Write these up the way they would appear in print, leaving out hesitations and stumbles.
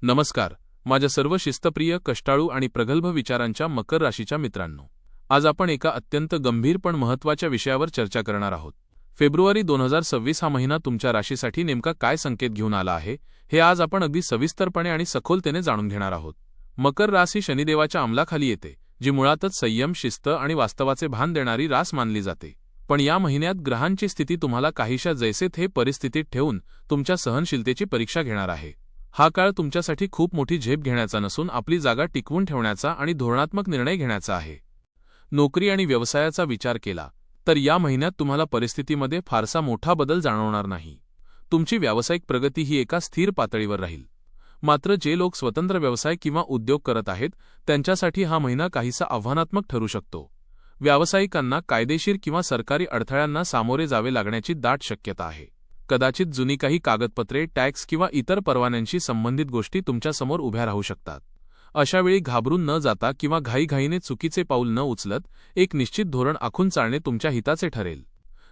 नमस्कार माझ्या सर्व शिस्तप्रिय कष्टाळू आणि प्रगल्भ विचारांच्या मकर राशीच्या मित्रांनो, आज आपण एका अत्यंत गंभीर पण महत्त्वाच्या विषयावर चर्चा करणार आहोत। फेब्रुवारी 2026 हा महिना तुमच्या राशीसाठी नेमका काय संकेत घेऊन आला आहे हे आज आपण अगदी सविस्तरपणे आणि सखोलतेने जाणून घेणार आहोत। मकर रास ही शनिदेवाच्या अंमलाखाली येते, जी मुळातच संयम, शिस्त आणि वास्तवाचे भान देणारी रास मानली जाते। पण या महिन्यात ग्रहांची स्थिती तुम्हाला काहीशा जैसे थे परिस्थितीत ठेवून तुमच्या सहनशीलतेची परीक्षा घेणार आहे। हा काळ तुमच्यासाठी खूप मोठी झेप घेण्याचा नसून आपली जागा टिकवून ठेवण्याचा आणि धोरणात्मक निर्णय घेण्याचा आहे। नोकरी आणि व्यवसायाचा विचार केला तर या महिन्यात तुम्हाला परिस्थितीमध्ये फारसा मोठा बदल जाणवणार नाही। तुमची व्यावसायिक प्रगती ही एका स्थिर पातळीवर राहील। मात्र जे लोक स्वतंत्र व्यवसाय किंवा उद्योग करत आहेत त्यांच्यासाठी हा महिना काहीसा आव्हानात्मक ठरू शकतो। व्यावसायिकांना कायदेशीर किंवा सरकारी अडथळ्यांना सामोरे जावे लागण्याची दाट शक्यता आहे। कदाचित जुनी काही कागदपत्रे, टॅक्स किंवा इतर परवान्यांशी संबंधित गोष्टी तुमच्यासमोर उभ्या राहू शकतात। अशावेळी घाबरून न जाता किंवा घाईघाईने चुकीचे पाऊल न उचलत एक निश्चित धोरण आखून चालणे तुमच्या हिताचे ठरेल।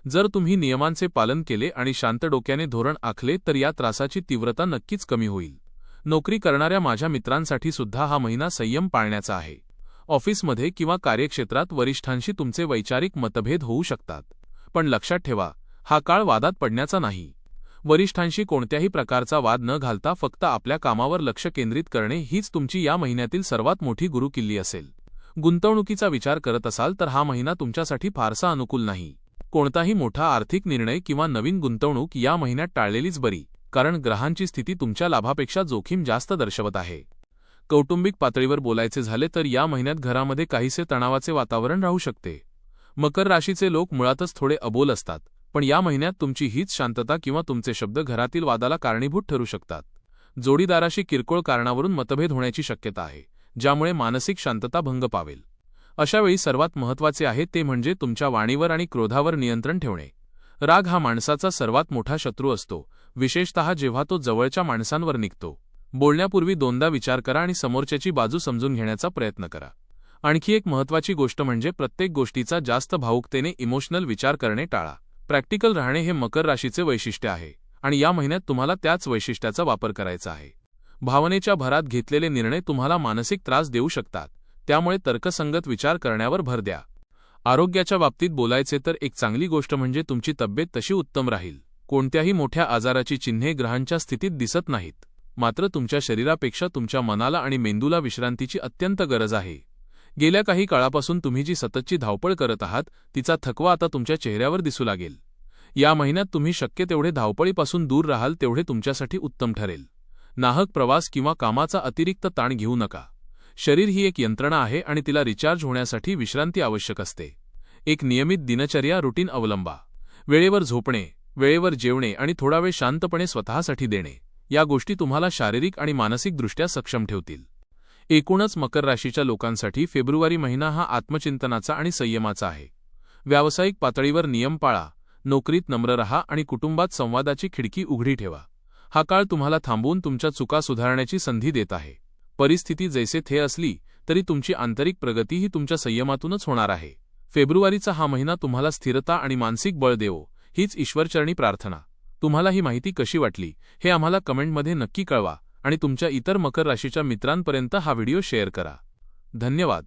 जर तुम्ही नियमांचे पालन केले आणि शांत डोक्याने धोरण आखले तर या त्रासाची तीव्रता नक्कीच कमी होईल। नोकरी करणाऱ्या माझ्या मित्रांसाठी सुद्धा हा महिना संयम पाळण्याचा आहे। ऑफिसमध्ये किंवा कार्यक्षेत्रात वरिष्ठांशी तुमचे वैचारिक मतभेद होऊ शकतात, पण लक्षात ठेवा, हा काळ वादात पडण्याचा नाही। वरिष्ठांशी कोणत्याही प्रकारचा वाद न घालता फक्त आपल्या कामावर लक्ष केंद्रित करणे हीच तुमची या महिन्यातील सर्वात मोठी गुरुकिल्ली असेल। गुंतवणुकीचा विचार करत असाल तर हा महिना तुमच्यासाठी फारसा अनुकूल नाही। कोणताही मोठा आर्थिक निर्णय किंवा नवीन गुंतवणूक या महिन्यात टाळलेलीच बरी, कारण ग्रहांची स्थिती तुमच्या लाभापेक्षा जोखीम जास्त दर्शवत आहे। कौटुंबिक पातळीवर बोलायचे झाले तर या महिन्यात घरामध्ये काहीसे तणावाचे वातावरण राहू शकते। मकर राशीचे लोक मुळातच थोडे अबोल असतात, पण या महिन्यात तुमची हीच शांतता किंवा तुमचे शब्द घरातील वादाला कारणीभूत ठरू शकतात। जोडीदाराशी किरकोळ कारणावरून मतभेद होण्याची शक्यता आहे, ज्यामुळे मानसिक शांतता भंग पावेल। अशावेळी सर्वात महत्त्वाचे आहे ते म्हणजे तुमच्या वाणीवर आणि क्रोधावर नियंत्रण ठेवणे। राग हा माणसाचा सर्वात मोठा शत्रू असतो, विशेषतः जेव्हा तो जवळच्या माणसांवर निघतो। बोलण्यापूर्वी दोनदा विचार करा आणि समोरच्याची बाजू समजून घेण्याचा प्रयत्न करा। आणखी एक महत्त्वाची गोष्ट म्हणजे प्रत्येक गोष्टीचा जास्त भावुकतेने इमोशनल विचार करणे टाळा। प्रॅक्टिकल राहणे हे मकर राशीचे वैशिष्ट्य आहे आणि या महिन्यात तुम्हाला त्याच वैशिष्ट्याचा वापर करायचा आहे। भावनेच्या भरात घेतलेले निर्णय तुम्हाला मानसिक त्रास देऊ शकतात, त्यामुळे तर्कसंगत विचार करण्यावर भर द्या। आरोग्याच्या बाबतीत बोलायचे तर एक चांगली गोष्ट म्हणजे तुमची तब्येत तशी उत्तम राहील। कोणत्याही मोठ्या आजाराची चिन्हे ग्रहांच्या स्थितीत दिसत नाहीत, मात्र तुमच्या शरीरापेक्षा तुमच्या मनाला आणि मेंदूला विश्रांतीची अत्यंत गरज आहे। गेल्या काही काळापासून तुम्ही जी सततची धावपळ करत आहात तिचा थकवा आता तुमच्या चेहऱ्यावर दिसू लागेल। या महिन्यात तुम्ही शक्य तेवढे धावपळीपासून दूर राहाल तेवढे तुमच्यासाठी उत्तम ठरेल। नाहक प्रवास किंवा कामाचा अतिरिक्त ताण घेऊ नका। शरीर ही एक यंत्रणा आहे आणि तिला रिचार्ज होण्यासाठी विश्रांती आवश्यक असते। एक नियमित दिनचर्या रुटीन अवलंबा। वेळेवर झोपणे, वेळेवर जेवणे आणि थोडा वेळ शांतपणे स्वतःसाठी देणे, या गोष्टी तुम्हाला शारीरिक आणि मानसिकदृष्ट्या सक्षम ठेवतील। एकूणच मकर राशीच्या लोकांसाठी फेब्रुवारी महिना हा आत्मचिंतनाचा आणि संयमाचा आहे। व्यावसायिक पातळीवर नियम पाळा, नोकरीत नम्र रहा आणि कुटुंबात संवादाची खिडकी उघडी ठेवा। हा काळ तुम्हाला थांबवून तुमच्या चुका सुधारण्याची संधी देत आहे। परिस्थिती जैसे थे असली तरी तुमची आंतरिक प्रगती ही तुमच्या संयमातूनच होणार आहे। फेब्रुवारीचा हा महिना तुम्हाला स्थिरता आणि मानसिक बळ देवो, हीच ईश्वरचरणी प्रार्थना। तुम्हाला ही माहिती कशी वाटली हे आम्हाला कमेंटमध्ये नक्की कळवा आणि तुमच्या इतर मकर राशीच्या मित्रांपर्यंत हा व्हिडिओ शेअर करा। धन्यवाद।